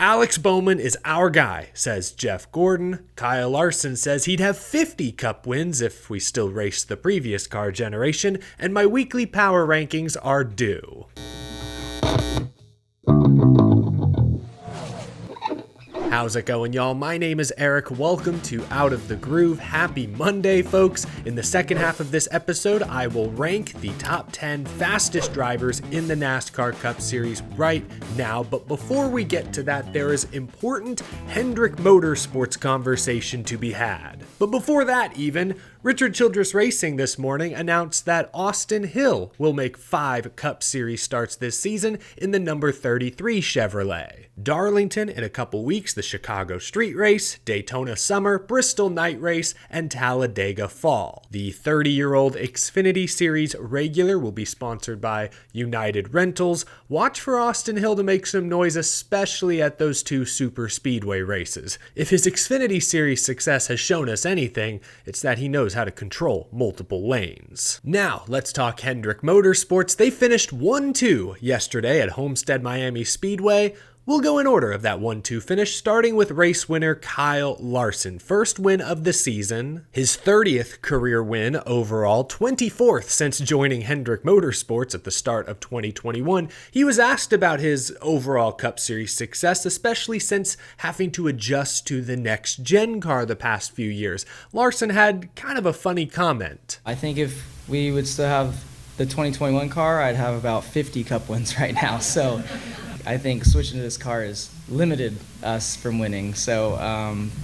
Alex Bowman is our guy, says Jeff Gordon. Kyle Larson says he'd have 50 Cup wins if we still raced the previous car generation, and my weekly power rankings are due. How's it going, y'all? My name is Eric. Welcome to Out of the Groove. Happy Monday, folks. In the second half of this episode, I will rank the top 10 fastest drivers in the NASCAR Cup Series right now. But before we get to that, there is important Hendrick Motorsports conversation to be had. But before that, even, Richard Childress Racing this morning announced that Austin Hill will make 5 Cup Series starts this season in the number 33 Chevrolet. Darlington in a couple weeks, the Chicago Street Race, Daytona Summer, Bristol Night Race, and Talladega Fall. The 30-year-old Xfinity Series regular will be sponsored by United Rentals. Watch for Austin Hill to make some noise, especially at those 2 super speedway races. If his Xfinity Series success has shown us anything, it's that he knows how to control multiple lanes. Now, let's talk Hendrick Motorsports. They finished 1-2 yesterday at Homestead Miami Speedway. We'll go in order of that 1-2 finish, starting with race winner Kyle Larson. First win of the season, his 30th career win overall, 24th since joining Hendrick Motorsports at the start of 2021. He was asked about his overall Cup Series success, especially since having to adjust to the next-gen car the past few years. Larson had kind of a funny comment. I think if we would still have the 2021 car, I'd have about 50 Cup wins right now, so I think switching to this car has limited us from winning. So,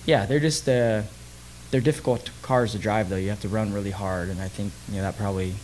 they're difficult cars to drive, though. You have to run really hard, and I think that probably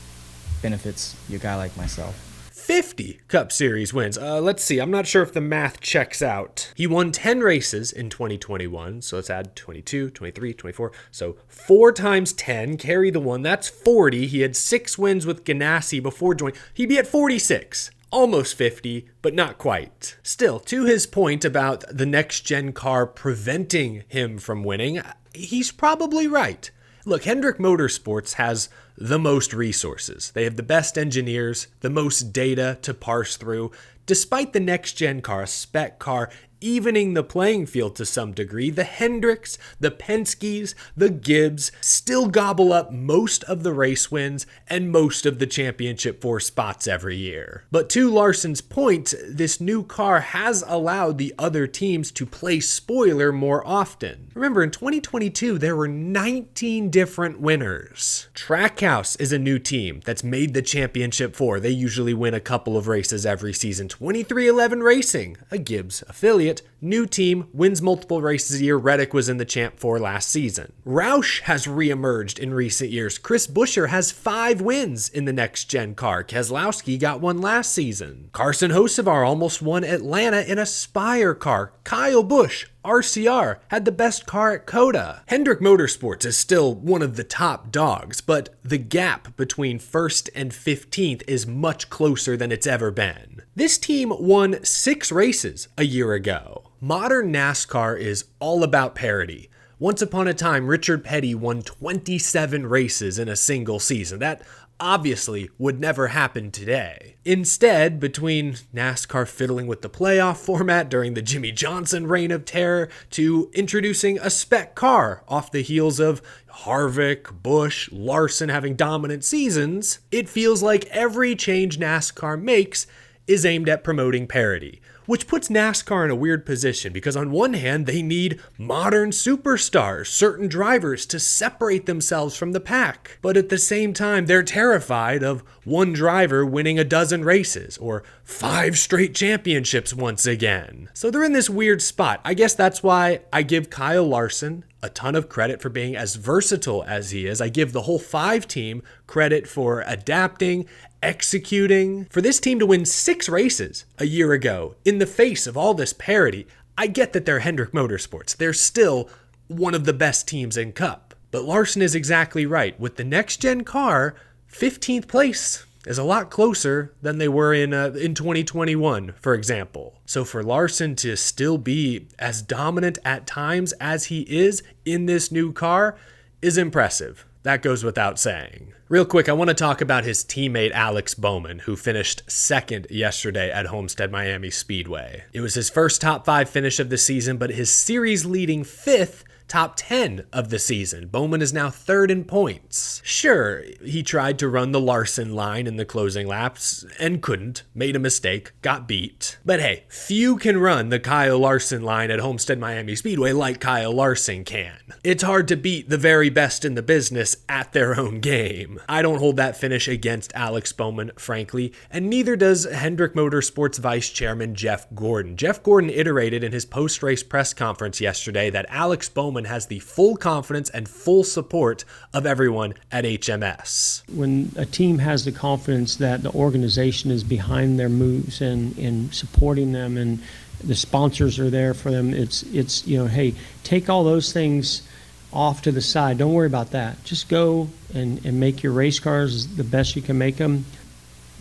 benefits a guy like myself. 50 Cup Series wins. Let's see. I'm not sure if the math checks out. He won 10 races in 2021, so let's add 22, 23, 24. So 4 times 10, carry the 1. That's 40. He had 6 wins with Ganassi before joining. He'd be at 46. Almost 50, but not quite. Still, to his point about the next-gen car preventing him from winning, he's probably right. Look, Hendrick Motorsports has the most resources. They have the best engineers, the most data to parse through. Despite the next-gen car, a spec car, evening the playing field to some degree, the Hendricks, the Penske's, the Gibbs still gobble up most of the race wins and most of the championship 4 spots every year. But to Larson's point, this new car has allowed the other teams to play spoiler more often. Remember, in 2022, there were 19 different winners. Trackhouse is a new team that's made the championship 4. They usually win a couple of races every season. 2311 Racing, a Gibbs affiliate, new team, wins multiple races a year. Reddick was in the Champ 4 last season. Roush has reemerged in recent years. Chris Buescher has 5 wins in the next-gen car. Keselowski got 1 last season. Carson Hocevar almost won Atlanta in a Spire car. Kyle Busch, RCR, had the best car at COTA. Hendrick Motorsports is still one of the top dogs, but the gap between 1st and 15th is much closer than it's ever been. This team won 6 races a year ago. Modern NASCAR is all about parity. Once upon a time, Richard Petty won 27 races in a single season. That obviously would never happen today. Instead, between NASCAR fiddling with the playoff format during the Jimmy Johnson reign of terror to introducing a spec car off the heels of Harvick, Busch, Larson having dominant seasons, it feels like every change NASCAR makes is aimed at promoting parity, which puts NASCAR in a weird position because on one hand, they need modern superstars, certain drivers to separate themselves from the pack. But at the same time, they're terrified of one driver winning a dozen races or 5 straight championships once again. So they're in this weird spot. I guess that's why I give Kyle Larson a ton of credit for being as versatile as he is. I give the whole 5 team credit for adapting, executing. For this team to win 6 races a year ago in the face of all this parity, I get that they're Hendrick Motorsports. They're still one of the best teams in Cup. But Larson is exactly right. With the next-gen car, 15th place is a lot closer than they were in 2021, for example. So for Larson to still be as dominant at times as he is in this new car is impressive. That goes without saying. Real quick, I want to talk about his teammate Alex Bowman, who finished second yesterday at Homestead Miami Speedway. It was his first top 5 finish of the season, but his series-leading 5th top 10 of the season. Bowman is now 3rd in points. Sure, he tried to run the Larson line in the closing laps and couldn't, made a mistake, got beat. But hey, few can run the Kyle Larson line at Homestead Miami Speedway like Kyle Larson can. It's hard to beat the very best in the business at their own game. I don't hold that finish against Alex Bowman, frankly, and neither does Hendrick Motorsports Vice Chairman Jeff Gordon. Jeff Gordon iterated in his post-race press conference yesterday that Alex Bowman has the full confidence and full support of everyone at HMS. When a team has the confidence that the organization is behind their moves and supporting them, and the sponsors are there for them, it's hey, take all those things off to the side. Don't worry about that. Just go and make your race cars the best you can make them.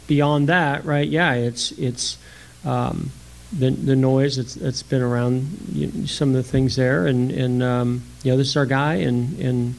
Beyond that, right? Yeah, it's the noise that's been around some of the things there, and this is our guy, and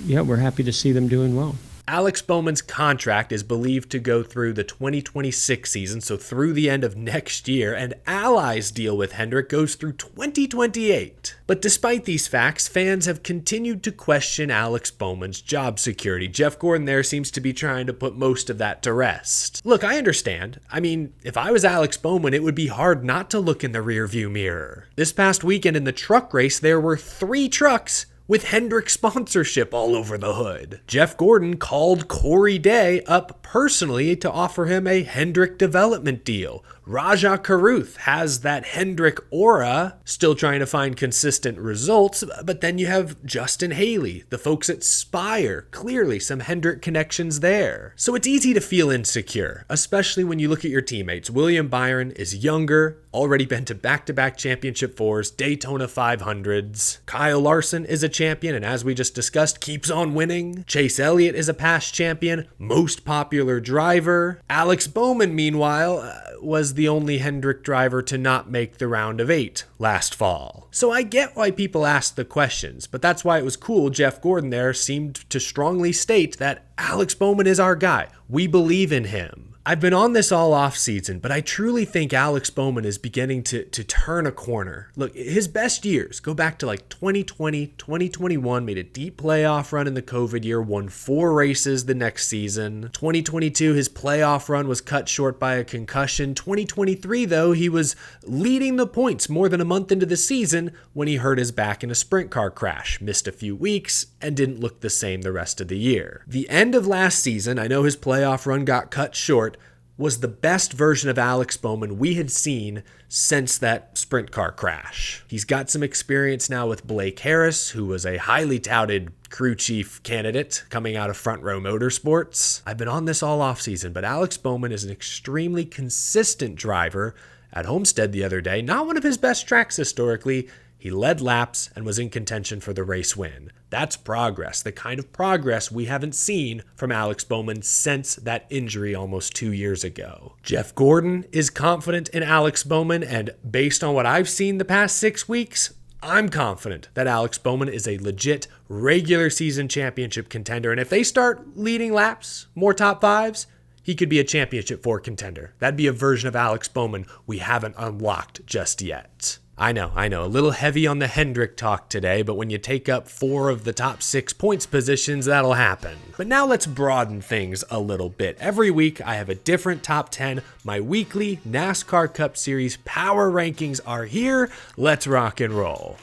we're happy to see them doing well. Alex Bowman's contract is believed to go through the 2026 season, so through the end of next year, and Ally's deal with Hendrick goes through 2028. But despite these facts, fans have continued to question Alex Bowman's job security. Jeff Gordon there seems to be trying to put most of that to rest. Look, I understand. I mean, if I was Alex Bowman, it would be hard not to look in the rearview mirror. This past weekend in the truck race, there were 3 trucks with Hendrick sponsorship all over the hood. Jeff Gordon called Corey Day up personally to offer him a Hendrick development deal. Raja Karuth has that Hendrick aura, still trying to find consistent results, but then you have Justin Haley, the folks at Spire, clearly some Hendrick connections there. So it's easy to feel insecure, especially when you look at your teammates. William Byron is younger, already been to back-to-back championship 4s, Daytona 500s. Kyle Larson is a champion, and as we just discussed, keeps on winning. Chase Elliott is a past champion, most popular driver. Alex Bowman, meanwhile, was the only Hendrick driver to not make the round of 8 last fall. So I get why people ask the questions, but that's why it was cool Jeff Gordon there seemed to strongly state that Alex Bowman is our guy. We believe in him. I've been on this all off season, but I truly think Alex Bowman is beginning to turn a corner. Look, his best years go back to like 2020, 2021, made a deep playoff run in the COVID year, won 4 races the next season. 2022, his playoff run was cut short by a concussion. 2023, though, he was leading the points more than a month into the season when he hurt his back in a sprint car crash, missed a few weeks, and didn't look the same the rest of the year. The end of last season, I know his playoff run got cut short, was the best version of Alex Bowman we had seen since that sprint car crash. He's got some experience now with Blake Harris, who was a highly touted crew chief candidate coming out of Front Row Motorsports. I've been on this all offseason, but Alex Bowman is an extremely consistent driver. At Homestead the other day, not one of his best tracks historically, he led laps and was in contention for the race win. That's progress, the kind of progress we haven't seen from Alex Bowman since that injury almost 2 years ago. Jeff Gordon is confident in Alex Bowman, and based on what I've seen the past 6 weeks, I'm confident that Alex Bowman is a legit regular season championship contender, and if they start leading laps, more top 5s, he could be a championship 4 contender. That'd be a version of Alex Bowman we haven't unlocked just yet. I know, a little heavy on the Hendrick talk today, but when you take up 4 of the top 6 points positions, that'll happen. But now let's broaden things a little bit. Every week, I have a different top 10. My weekly NASCAR Cup Series power rankings are here. Let's rock and roll.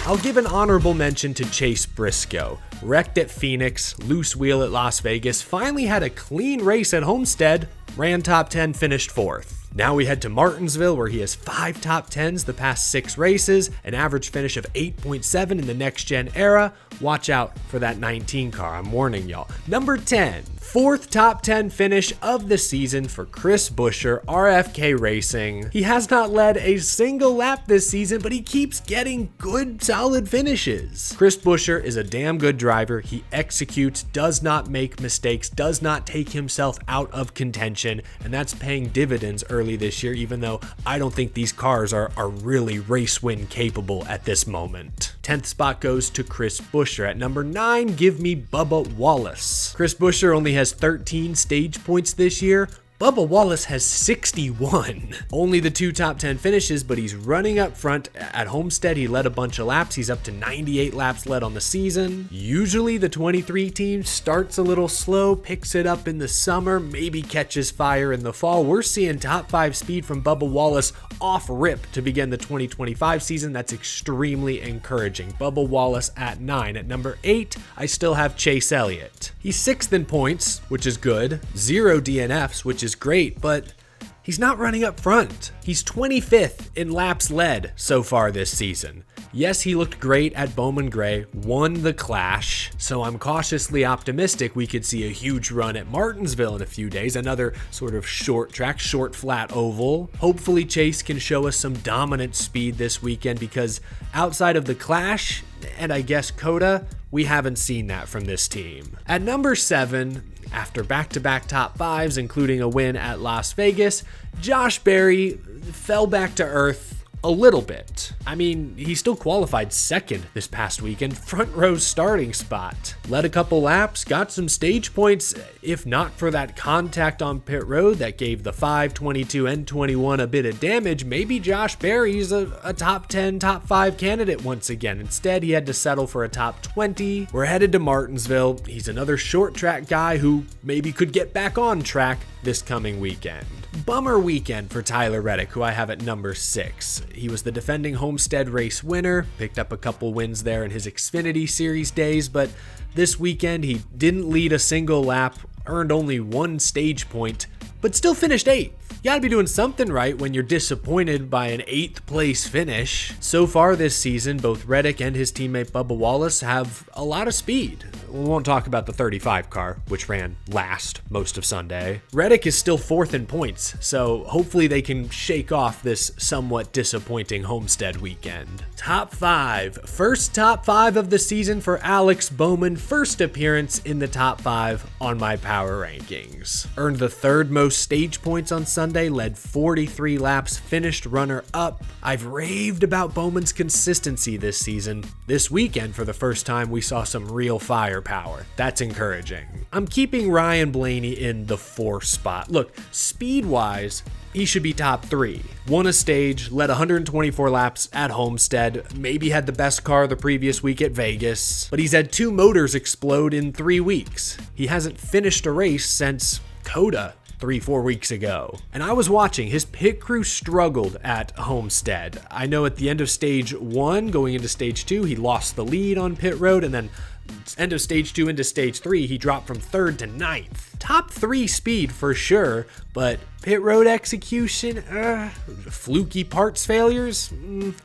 I'll give an honorable mention to Chase Briscoe. Wrecked at Phoenix, loose wheel at Las Vegas, finally had a clean race at Homestead, ran top 10, finished 4th. Now we head to Martinsville, where he has 5 top 10s the past 6 races, an average finish of 8.7 in the next-gen era. Watch out for that 19 car, I'm warning y'all. Number 10, 4th top 10 finish of the season for Chris Buescher, RFK Racing. He has not led a single lap this season, but he keeps getting good, solid finishes. Chris Buescher is a damn good driver. He executes, does not make mistakes, does not take himself out of contention, and that's paying dividends early this year, even though I don't think these cars are really race win capable at this moment. 10th spot goes to Chris Buescher. At number 9, give me Bubba Wallace. Chris Buescher only has 13 stage points this year. Bubba Wallace has 61. Only the 2 top 10 finishes, but he's running up front. At Homestead, he led a bunch of laps. He's up to 98 laps led on the season. Usually the 23 team starts a little slow, picks it up in the summer, maybe catches fire in the fall. We're seeing top 5 speed from Bubba Wallace off rip to begin the 2025 season. That's extremely encouraging. Bubba Wallace at 9. At number 8, I still have Chase Elliott. He's 6th in points, which is good. 0 DNFs, which is great, but he's not running up front. He's 25th in laps led so far this season. Yes, he looked great at Bowman Gray, won the Clash, so I'm cautiously optimistic we could see a huge run at Martinsville in a few days, another sort of short track, short flat oval. Hopefully Chase can show us some dominant speed this weekend, because outside of the Clash, and I guess Coda, we haven't seen that from this team. At number 7, after back-to-back top 5s, including a win at Las Vegas, Josh Berry fell back to earth a little bit. I mean, he still qualified 2nd this past weekend, front row starting spot. Led a couple laps, got some stage points. If not for that contact on pit road that gave the 5, 22, and 21 a bit of damage, maybe Josh Berry's a top 10, top 5 candidate once again. Instead, he had to settle for a top 20. We're headed to Martinsville. He's another short track guy who maybe could get back on track this coming weekend. Bummer weekend for Tyler Reddick, who I have at number 6. He was the defending Homestead race winner, picked up a couple wins there in his Xfinity Series days, but this weekend he didn't lead a single lap, earned only 1 stage point, but still finished 8th. You gotta be doing something right when you're disappointed by an 8th place finish. So far this season, both Reddick and his teammate Bubba Wallace have a lot of speed. We won't talk about the 35 car, which ran last most of Sunday. Reddick is still 4th in points, so hopefully they can shake off this somewhat disappointing Homestead weekend. Top 5. First top 5 of the season for Alex Bowman. First appearance in the top 5 on my power rankings. Earned the 3rd most stage points on Sunday, led 43 laps, finished runner-up. I've raved about Bowman's consistency this season. This weekend, for the first time, we saw some real firepower. That's encouraging. I'm keeping Ryan Blaney in the 4th spot. Look, speed-wise, he should be top 3. Won a stage, led 124 laps at Homestead, maybe had the best car the previous week at Vegas, but he's had 2 motors explode in 3 weeks. He hasn't finished a race since Coda 3-4 weeks ago. And I was watching, his pit crew struggled at Homestead. I know at the end of stage 1, going into stage 2, he lost the lead on pit road, and then end of stage 2 into stage 3, he dropped from 3rd to 9th. Top 3 speed for sure, but pit road execution, fluky parts failures,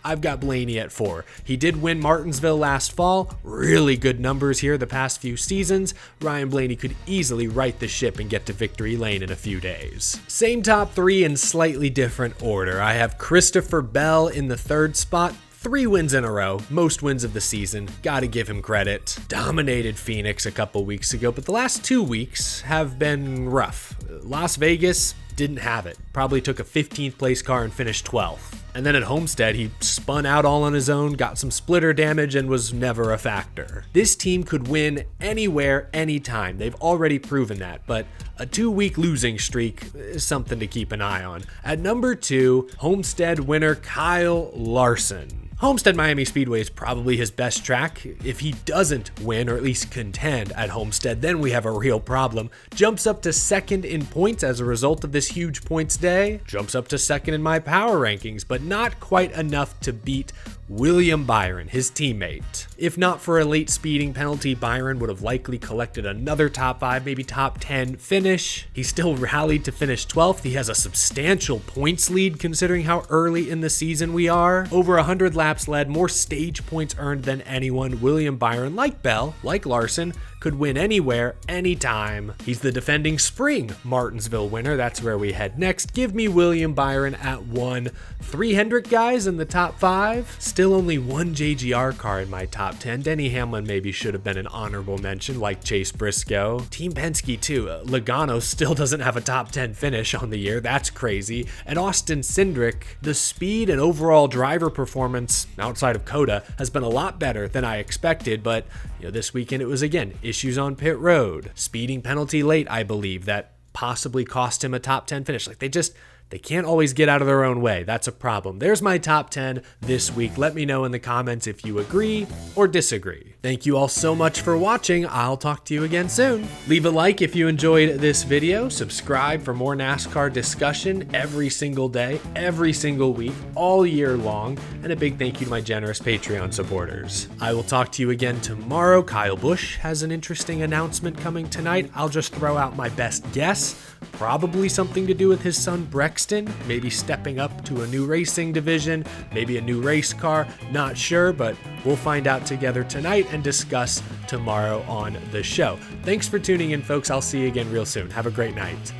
I've got Blaney at 4. He did win Martinsville last fall, really good numbers here the past few seasons. Ryan Blaney could easily right the ship and get to victory lane in a few days. Same top 3 in slightly different order. I have Christopher Bell in the 3rd spot. 3 wins in a row, most wins of the season, gotta give him credit. Dominated Phoenix a couple weeks ago, but the last 2 weeks have been rough. Las Vegas didn't have it, probably took a 15th place car and finished 12th. And then at Homestead, he spun out all on his own, got some splitter damage, and was never a factor. This team could win anywhere, anytime. They've already proven that, but a 2-week losing streak is something to keep an eye on. At number 2, Homestead winner Kyle Larson. Homestead Miami Speedway is probably his best track. If he doesn't win, or at least contend at Homestead, then we have a real problem. Jumps up to 2nd in points as a result of this huge points day. Jumps up to 2nd in my power rankings, but not quite enough to beat William Byron, his teammate. If not for a late speeding penalty, Byron would have likely collected another top 5, maybe top 10 finish. He still rallied to finish 12th. He has a substantial points lead considering how early in the season we are. Over 100 laps led, more stage points earned than anyone. William Byron, like Bell, like Larson, could win anywhere, anytime. He's the defending spring Martinsville winner. That's where we head next. Give me William Byron at 1. 3 Hendrick guys in the top 5. Still only one JGR car in my top 10. Denny Hamlin maybe should have been an honorable mention, like Chase Briscoe. Team Penske too. Logano still doesn't have a top 10 finish on the year. That's crazy. And Austin Cindric, the speed and overall driver performance outside of Coda has been a lot better than I expected, but this weekend it was again issues on pit road. Speeding penalty late, I believe, that possibly cost him a top 10 finish. Like they can't always get out of their own way. That's a problem. There's my top 10 this week. Let me know in the comments if you agree or disagree. Thank you all so much for watching. I'll talk to you again soon. Leave a like if you enjoyed this video. Subscribe for more NASCAR discussion every single day, every single week, all year long. And a big thank you to my generous Patreon supporters. I will talk to you again tomorrow. Kyle Busch has an interesting announcement coming tonight. I'll just throw out my best guess. Probably something to do with his son Brexton, maybe stepping up to a new racing division, maybe a new race car, not sure, but we'll find out together tonight and discuss tomorrow on the show. Thanks for tuning in, folks. I'll see you again real soon. Have a great night.